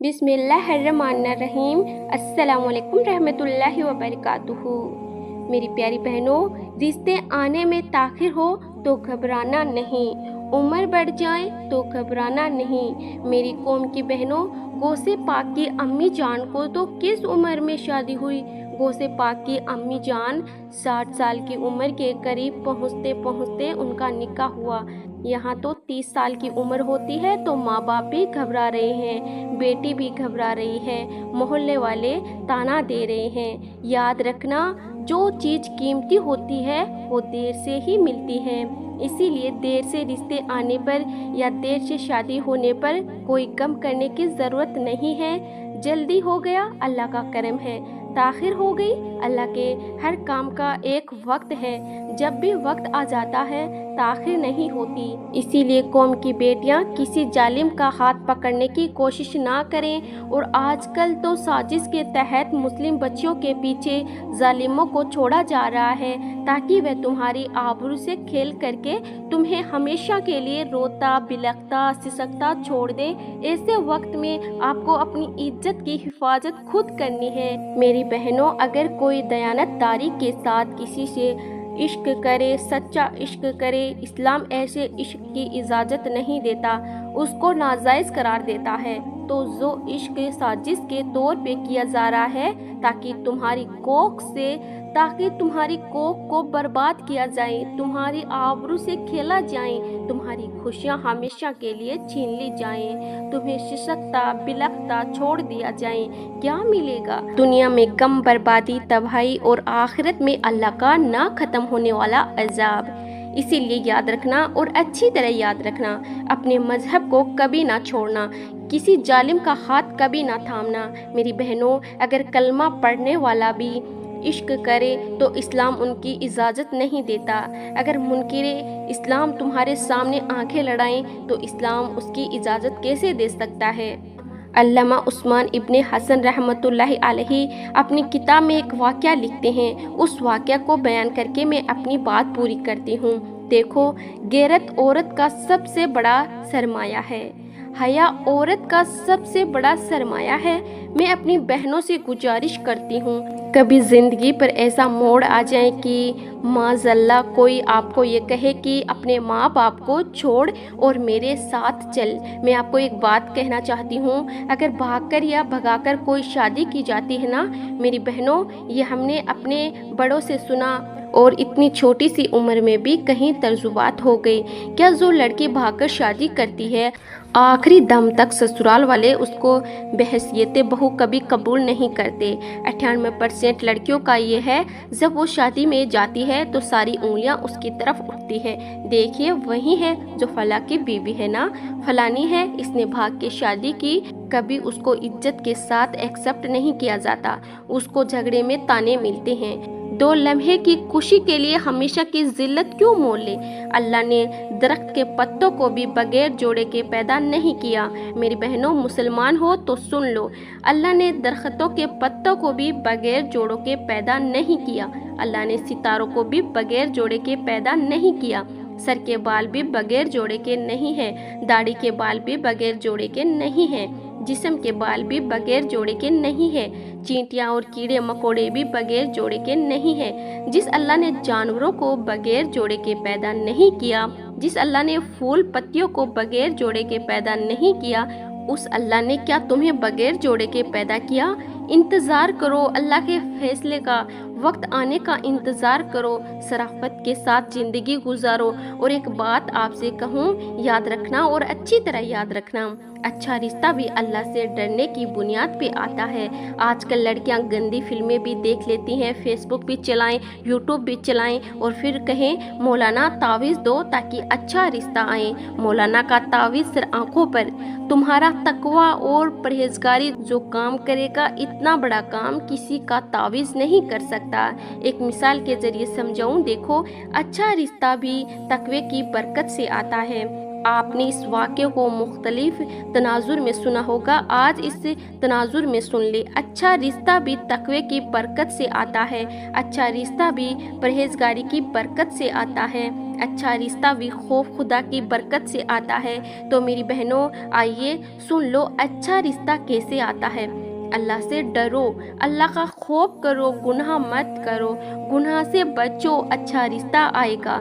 बिस्मिल्लाहिर्रहमानिर्रहीम। अस्सलामुअलैकुम रहमतुल्लाहि व बरकातुहू। मेरी प्यारी बहनों, रिश्ते आने में ताख़िर हो तो घबराना नहीं, उम्र बढ़ जाए तो घबराना नहीं। मेरी कौम की बहनों, गौसे पाक की अम्मी जान को तो किस उम्र में शादी हुई। गौसे पाक की अम्मी जान 60 साल की उम्र के करीब पहुँचते पहुँचते उनका निकाह हुआ। यहाँ तो 30 साल की उम्र होती है तो माँ बाप भी घबरा रहे हैं, बेटी भी घबरा रही है, मोहल्ले वाले ताना दे रहे हैं। याद रखना, जो चीज़ कीमती होती है वो देर से ही मिलती है। इसीलिए देर से रिश्ते आने पर या देर से शादी होने पर कोई गम करने की ज़रूरत नहीं है। जल्दी हो गया अल्लाह का करम है, ताख़िर हो गई अल्लाह के हर काम का एक वक्त है। जब भी वक्त आ जाता है ताख़िर नहीं होती। इसीलिए कौम की बेटियां किसी जालिम का हाथ पकड़ने की कोशिश ना करें। और आजकल तो साजिश के तहत मुस्लिम बच्चियों के पीछे जालिमों को छोड़ा जा रहा है ताकि वह तुम्हारी आबरू से खेल करके तुम्हें हमेशा के लिए रोता बिलखता सिसकता छोड़ दे। ऐसे वक्त में आपको अपनी इज्जत की हिफाजत खुद करनी है। मेरी बहनों, अगर कोई दयानतदारी के साथ किसी से इश्क करे, सच्चा इश्क करे, इस्लाम ऐसे इश्क की इजाज़त नहीं देता, उसको नाजायज़ करार देता है। तो जो इश्क साजिश के तौर पे किया जा रहा है ताकि तुम्हारी कोख को बर्बाद किया जाए, तुम्हारी आबरू से खेला जाए, तुम्हारी खुशियाँ हमेशा के लिए छीन ली जाएं, तुम्हें सिसकता बिलखता छोड़ दिया जाए, क्या मिलेगा? दुनिया में गम, बर्बादी, तबाही और आखिरत में अल्लाह का ना ख़त्म होने वाला अज़ाब। इसीलिए याद रखना और अच्छी तरह याद रखना, अपने मजहब को कभी ना छोड़ना, किसी जालिम का हाथ कभी ना थामना। मेरी बहनों, अगर कलमा पढ़ने वाला भी इश्क करे तो इस्लाम उनकी इजाज़त नहीं देता। अगर मुनकिरे इस्लाम तुम्हारे सामने आंखें लड़ाएं तो इस्लाम उसकी इजाज़त कैसे दे सकता है? अल्लामा उस्मान इब्ने हसन रहमतुल्लाहि अलैहि अपनी किताब में एक वाक़या लिखते हैं। उस वाक़या को बयान करके मैं अपनी बात पूरी करती हूँ। देखो, गैरत औरत का सबसे बड़ा सरमाया है, हया औरत का सबसे बड़ा सरमाया है। मैं अपनी बहनों से गुजारिश करती हूँ, कभी ज़िंदगी पर ऐसा मोड़ आ जाए कि माज़ल्ला कोई आपको ये कहे कि अपने माँ बाप को छोड़ और मेरे साथ चल। मैं आपको एक बात कहना चाहती हूँ, अगर भागकर या भगाकर कोई शादी की जाती है ना मेरी बहनों, ये हमने अपने बड़ों से सुना और इतनी छोटी सी उम्र में भी कहीं तर्जुबात हो गई। क्या जो लड़की भागकर शादी करती है आखिरी दम तक ससुराल वाले उसको बहैसियत बहू कभी कबूल नहीं करते? 98% लड़कियों का ये है, जब वो शादी में जाती है तो सारी उंगलियां उसकी तरफ उठती है। देखिए, वही है जो फला की बीवी है ना, फलानी है, इसने भाग के शादी की। कभी उसको इज्जत के साथ एक्सेप्ट नहीं किया जाता, उसको झगड़े में ताने मिलते हैं। 2 लम्हे की खुशी के लिए हमेशा की जिल्लत क्यों मोल ले? अल्लाह ने दरख्त के पत्तों को भी बगैर जोड़े के पैदा नहीं किया। मेरी बहनों, मुसलमान हो तो सुन लो, अल्लाह ने दरख्तों के पत्तों को भी बगैर जोड़ों के पैदा नहीं किया। अल्लाह ने सितारों को भी बगैर जोड़े के पैदा नहीं किया। सर के बाल भी बगैर जोड़े के नहीं हैं, दाढ़ी के बाल भी बगैर जोड़े के नहीं हैं, जिस्म के बाल भी बगैर जोड़े के नहीं है, चींटियाँ और कीड़े मकोड़े भी बगैर जोड़े के नहीं है। जिस अल्लाह ने जानवरों को बगैर जोड़े के पैदा नहीं किया, जिस अल्लाह ने फूल पत्तियों को बगैर जोड़े के पैदा नहीं किया, उस अल्लाह ने क्या तुम्हें बगैर जोड़े के पैदा किया? इंतज़ार करो, अल्लाह के फैसले का वक्त आने का इंतज़ार करो, शराफत के साथ ज़िंदगी गुजारो। और एक बात आपसे कहूँ, याद रखना और अच्छी तरह याद रखना, अच्छा रिश्ता भी अल्लाह से डरने की बुनियाद पे आता है। आजकल लड़कियां गंदी फिल्में भी देख लेती हैं, फेसबुक भी चलाएं, यूट्यूब भी चलाएं और फिर कहें मौलाना तावीज़ दो ताकि अच्छा रिश्ता आए। मौलाना का तावीज़ सिर आंखों पर। तुम्हारा तकवा और परहेजगारी जो काम करेगा, इतना बड़ा काम किसी का तावीज़ नहीं कर सकता। एक मिसाल के जरिए समझाऊं, देखो, अच्छा रिश्ता भी तकवे की बरकत से आता है। آپ نے اس واقعے کو مختلف تناظر میں سنا ہوگا، آج اس تناظر میں سن لے۔ اچھا رشتہ بھی تقوی کی برکت سے آتا ہے، اچھا رشتہ بھی پرہیزگاری کی برکت سے آتا ہے، اچھا رشتہ بھی خوف خدا کی برکت سے آتا ہے۔ تو میری بہنوں آئیے سن لو اچھا رشتہ کیسے آتا ہے۔ اللہ سے ڈرو، اللہ کا خوف کرو، گناہ مت کرو، گناہ سے بچو، اچھا رشتہ آئے گا۔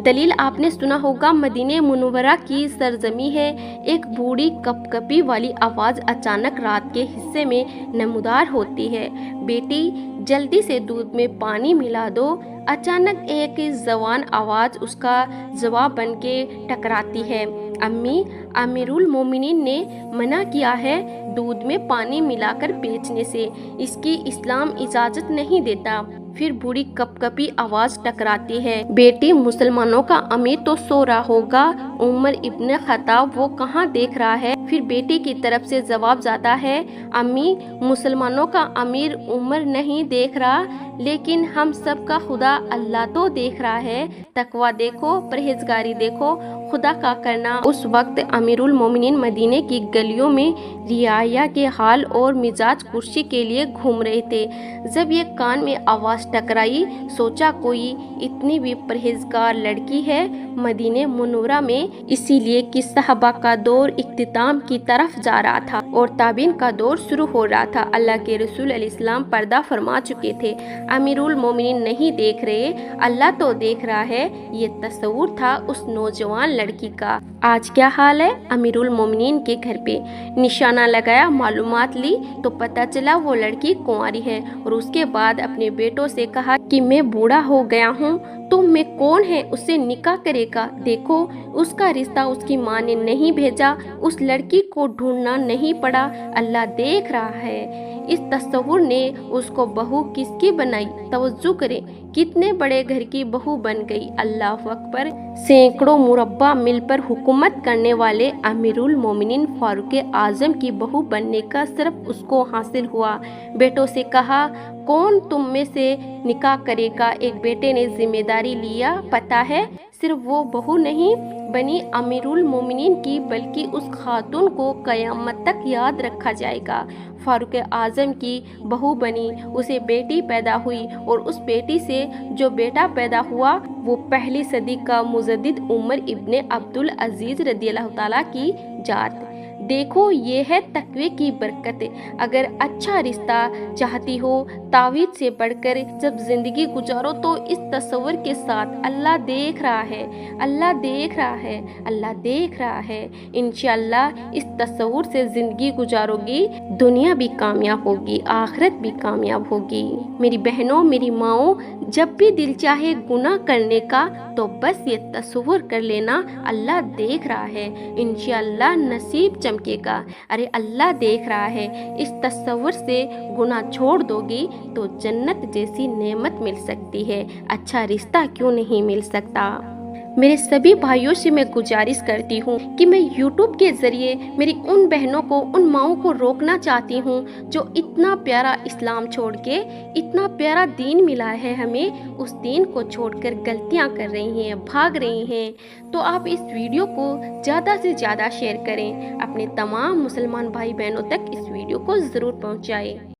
دلیل آپ نے سنا ہوگا، مدینہ منورہ کی سرزمین ہے۔ ایک بوڑھی کپ کپی والی آواز اچانک رات کے حصے میں نمودار ہوتی ہے، بیٹی جلدی سے دودھ میں پانی ملا دو۔ اچانک ایک جوان آواز اس کا جواب بن کے ٹکراتی ہے، امی، امیر المومنین نے منع کیا ہے دودھ میں پانی ملا کر بیچنے سے، اس کی اسلام اجازت نہیں دیتا۔ پھر بوڑھی کپ کپی آواز ٹکراتی ہے، بیٹی مسلمانوں کا امیر تو سو رہا ہوگا، عمر ابن خطاب وہ کہاں دیکھ رہا ہے؟ پھر بیٹی کی طرف سے جواب جاتا ہے، امی، مسلمانوں کا امیر عمر نہیں دیکھ رہا، لیکن ہم سب کا خدا اللہ تو دیکھ رہا ہے۔ تقویٰ دیکھو، پرہیزگاری دیکھو، خدا کا کرنا۔ اس وقت امیر المومنین مدینے کی گلیوں میں رعایا کے حال اور مزاج کرسی کے لیے گھوم رہے تھے۔ جب یہ کان میں آواز ٹکرائی، سوچا کوئی اتنی بھی پرہیزگار لڑکی ہے مدینہ منورہ میں، اسی لیے کہ صحابہ کا دور اختتام کی طرف جا رہا تھا اور تابعین کا دور شروع ہو رہا تھا۔ اللہ کے رسول علیہ السلام پردہ فرما چکے تھے، امیر المومنین نہیں دیکھ رہے، اللہ تو دیکھ رہا ہے، یہ تصور تھا اس نوجوان لڑکی کا۔ آج کیا حال ہے؟ امیر المومنین کے گھر پہ نشانہ لگایا، معلومات لی تو پتہ چلا وہ لڑکی کنواری ہے، اور اس کے بعد اپنے بیٹوں سے کہا کہ میں بوڑھا ہو گیا ہوں، تم میں کون ہے اس سے نکاح کرے گا؟ دیکھو اس کا رشتہ اس کی ماں نے نہیں بھیجا، اس لڑکی کو ڈھونڈنا نہیں پڑا، اللہ دیکھ رہا ہے۔ اس تصور نے اس کو بہو کس کی بنائی؟ توجہ کریں، کتنے بڑے گھر کی بہو بن گئی، اللہ اکبر۔ سینکڑوں مربع مل پر حکومت کرنے والے امیر المومنین فاروق اعظم کی بہو بننے کا شرف اس کو حاصل ہوا۔ بیٹوں سے کہا، کون تم میں سے نکاح کرے گا؟ ایک بیٹے نے ذمہ داری لیا، پتہ ہے صرف وہ بہو نہیں بنی امیر المومنین کی، بلکہ اس خاتون کو قیامت تک یاد رکھا جائے گا۔ فاروق اعظم کی بہو بنی، اسے بیٹی پیدا ہوئی، اور اس بیٹی سے جو بیٹا پیدا ہوا وہ پہلی صدی کا مجدد عمر ابن عبدالعزیز رضی اللہ تعالیٰ کی ذات۔ دیکھو یہ ہے تقوی کی برکت۔ اگر اچھا رشتہ چاہتی ہو، تعویذ سے بڑھ کر جب زندگی گزارو تو اس تصور کے ساتھ، اللہ دیکھ رہا ہے، اللہ دیکھ رہا ہے، اللہ دیکھ رہا ہے۔ انشاءاللہ اس تصور سے زندگی گزارو گی، دنیا بھی کامیاب ہوگی، آخرت بھی کامیاب ہوگی۔ میری بہنوں، میری ماؤں، جب بھی دل چاہے گناہ کرنے کا تو بس یہ تصور کر لینا، اللہ دیکھ رہا ہے، انشاءاللہ نصیب چمکے گا۔ ارے اللہ دیکھ رہا ہے، اس تصور سے گناہ چھوڑ دو گی تو جنت جیسی نعمت مل سکتی ہے، اچھا رشتہ کیوں نہیں مل سکتا؟ میرے سبھی بھائیوں سے میں گزارش کرتی ہوں کہ میں یوٹیوب کے ذریعے میری ان بہنوں کو، ان ماؤں کو روکنا چاہتی ہوں جو اتنا پیارا اسلام چھوڑ کے، اتنا پیارا دین ملا ہے ہمیں، اس دین کو چھوڑ کر غلطیاں کر رہی ہیں، بھاگ رہی ہیں۔ تو آپ اس ویڈیو کو زیادہ سے زیادہ شیئر کریں، اپنے تمام مسلمان بھائی بہنوں تک اس ویڈیو کو ضرور پہنچائیں۔